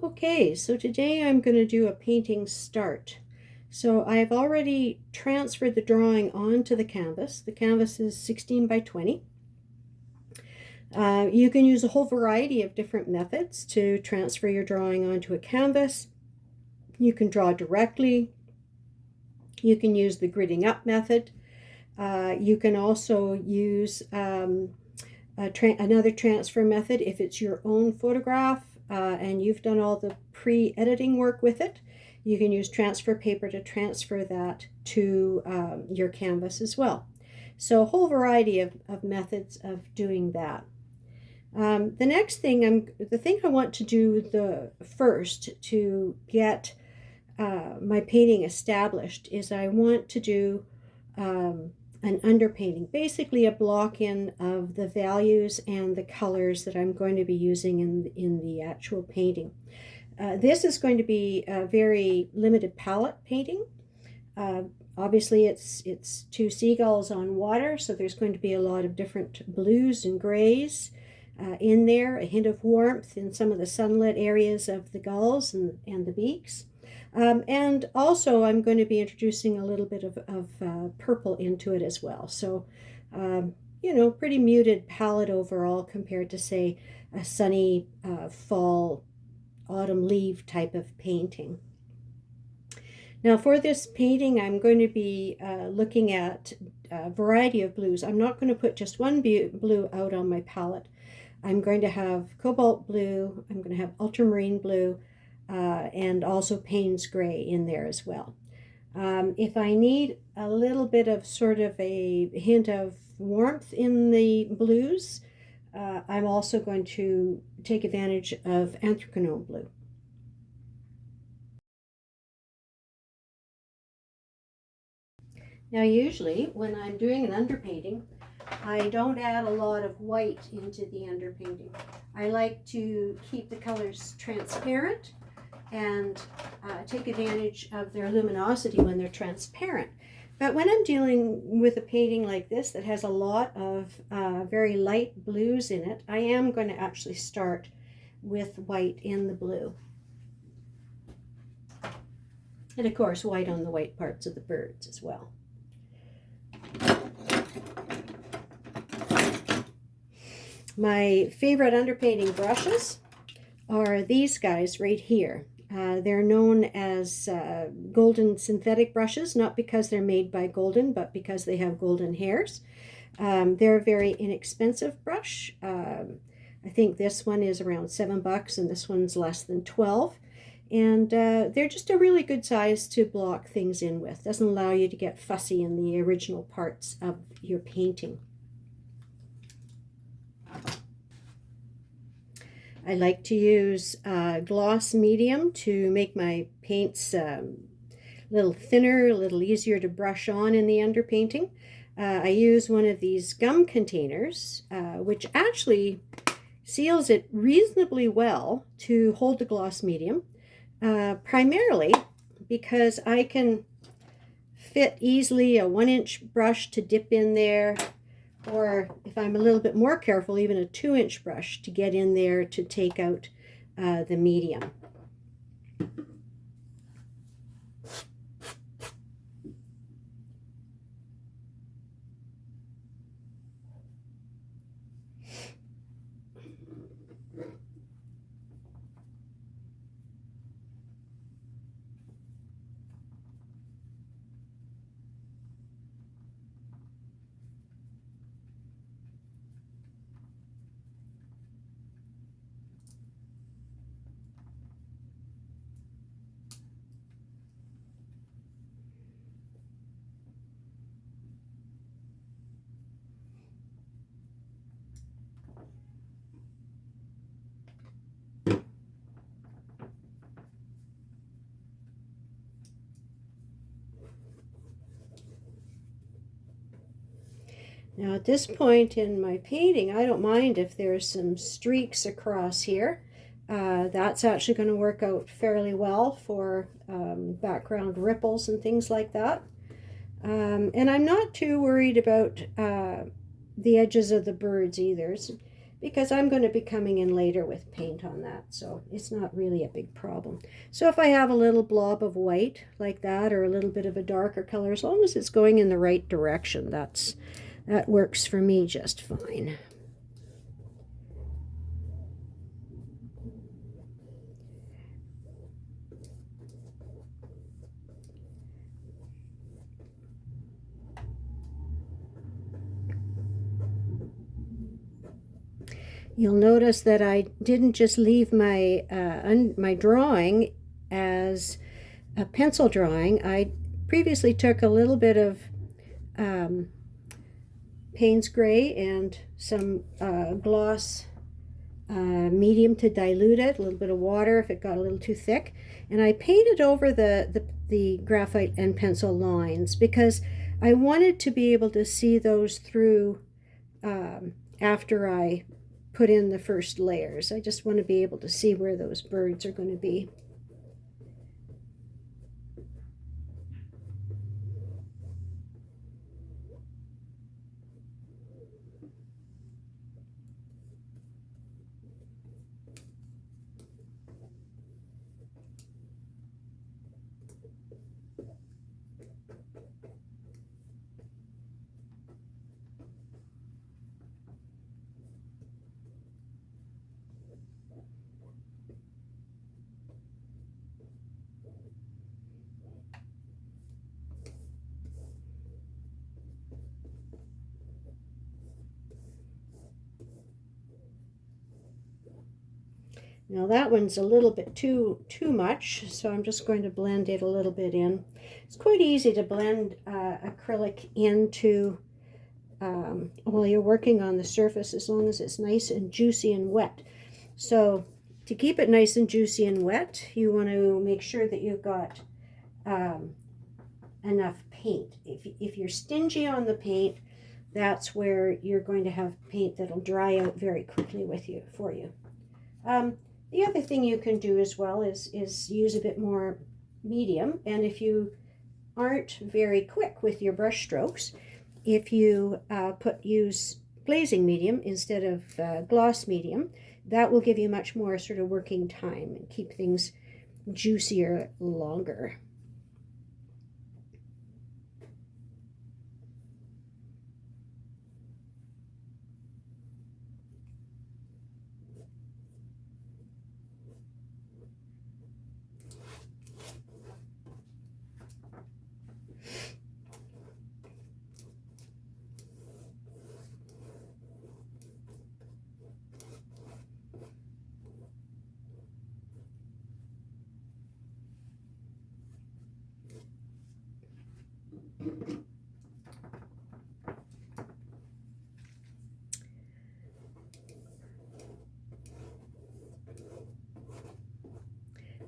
Okay, so today I'm going to do a painting start. So I've already transferred the drawing onto the canvas. The canvas is 16 by 20. You can use a whole variety of different methods to transfer your drawing onto a canvas. You can draw directly. You can use the gridding up method. You can also use another transfer method if it's your own photograph and you've done all the pre-editing work with it. You can use transfer paper to transfer that to your canvas as well. So a whole variety of methods of doing that. The thing I want to do first to get my painting established is I want to do an underpainting, basically a block-in of the values and the colors that I'm going to be using in the actual painting. This is going to be a very limited palette painting. Obviously it's two seagulls on water, so there's going to be a lot of different blues and grays in there, a hint of warmth in some of the sunlit areas of the gulls and the beaks. And also I'm going to be introducing a little bit of purple into it as well. So, pretty muted palette overall compared to, say, a sunny fall, autumn leaf type of painting. Now for this painting, I'm going to be looking at a variety of blues. I'm not going to put just one blue out on my palette. I'm going to have cobalt blue, I'm going to have ultramarine blue, and also Payne's gray in there as well. If I need a little bit of sort of a hint of warmth in the blues, I'm also going to take advantage of anthracnone blue. Now usually when I'm doing an underpainting, I don't add a lot of white into the underpainting. I like to keep the colors transparent and take advantage of their luminosity when they're transparent. But when I'm dealing with a painting like this that has a lot of very light blues in it, I am going to actually start with white in the blue. And of course white on the white parts of the birds as well. My favorite underpainting brushes are these guys right here. They're known as golden synthetic brushes, not because they're made by golden, but because they have golden hairs. They're a very inexpensive brush. I think this one is around $7 and this one's less than 12. And they're just a really good size to block things in with. Doesn't allow you to get fussy in the original parts of your painting. I like to use gloss medium to make my paints a little thinner, a little easier to brush on in the underpainting. I use one of these gum containers, which actually seals it reasonably well to hold the gloss medium, primarily because I can fit easily a 1-inch brush to dip in there, or if I'm a little bit more careful, even a 2-inch brush to get in there to take out the medium. Now at this point in my painting, I don't mind if there's some streaks across here. That's actually going to work out fairly well for background ripples and things like that. And I'm not too worried about the edges of the birds either. because I'm going to be coming in later with paint on that, so it's not really a big problem. So if I have a little blob of white like that, or a little bit of a darker color, as long as it's going in the right direction, that works for me just fine. You'll notice that I didn't just leave my my drawing as a pencil drawing. I previously took a little bit of Payne's Gray and some gloss medium to dilute it, a little bit of water if it got a little too thick, and I painted over the graphite and pencil lines because I wanted to be able to see those through after I put in the first layers. I just want to be able to see where those birds are going to be. Now that one's a little bit too much, so I'm just going to blend it a little bit in. It's quite easy to blend acrylic into while you're working on the surface, as long as it's nice and juicy and wet. So to keep it nice and juicy and wet, you want to make sure that you've got enough paint. If you're stingy on the paint, that's where you're going to have paint that'll dry out very quickly for you. The other thing you can do as well is use a bit more medium, and if you aren't very quick with your brush strokes, if you use glazing medium instead of gloss medium, that will give you much more sort of working time and keep things juicier longer.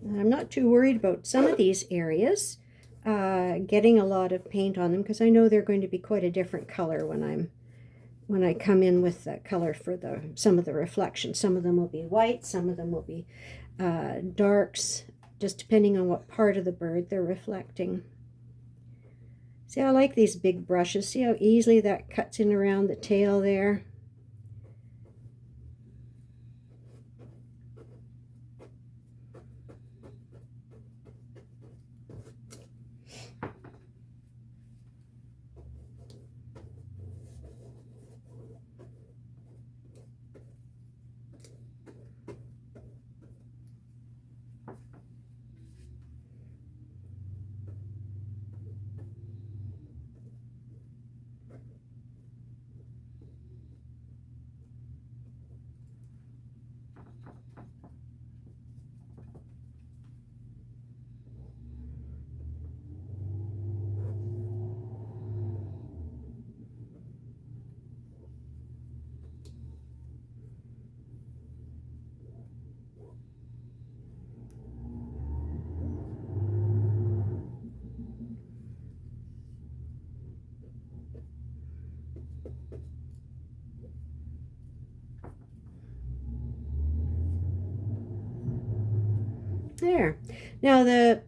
I'm not too worried about some of these areas getting a lot of paint on them, because I know they're going to be quite a different color when I come in with the color for some of the reflections. Some of them will be white, some of them will be darks, just depending on what part of the bird they're reflecting. See, I like these big brushes. See how easily that cuts in around the tail there? There. Now the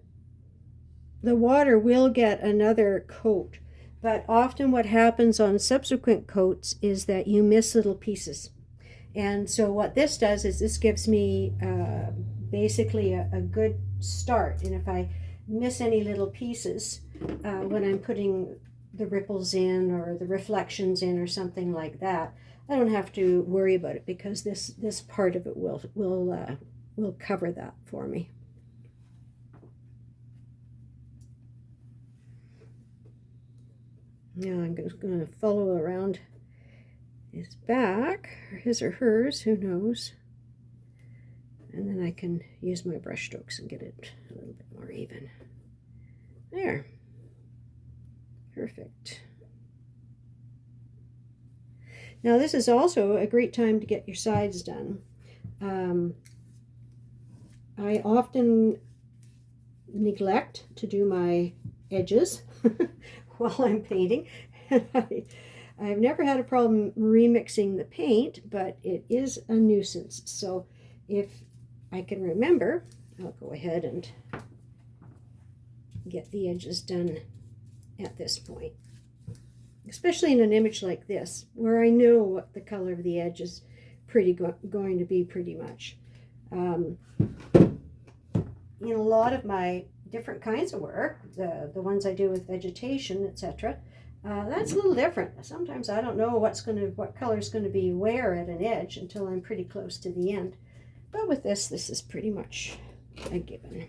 water will get another coat, but often what happens on subsequent coats is that you miss little pieces. And so what this does is this gives me basically a good start. And if I miss any little pieces when I'm putting the ripples in or the reflections in or something like that, I don't have to worry about it because this part of it will cover that for me. Now I'm just going to follow around his back, or his or hers, who knows. And then I can use my brush strokes and get it a little bit more even. There. Perfect. Now this is also a great time to get your sides done. I often neglect to do my edges while I'm painting. I've never had a problem remixing the paint, but it is a nuisance. So if I can remember, I'll go ahead and get the edges done at this point. Especially in an image like this, where I know what the color of the edge is going to be pretty much. In a lot of my different kinds of work, the ones I do with vegetation, etc., that's a little different. Sometimes I don't know what color is going to be where at an edge until I'm pretty close to the end. But with this is pretty much a given.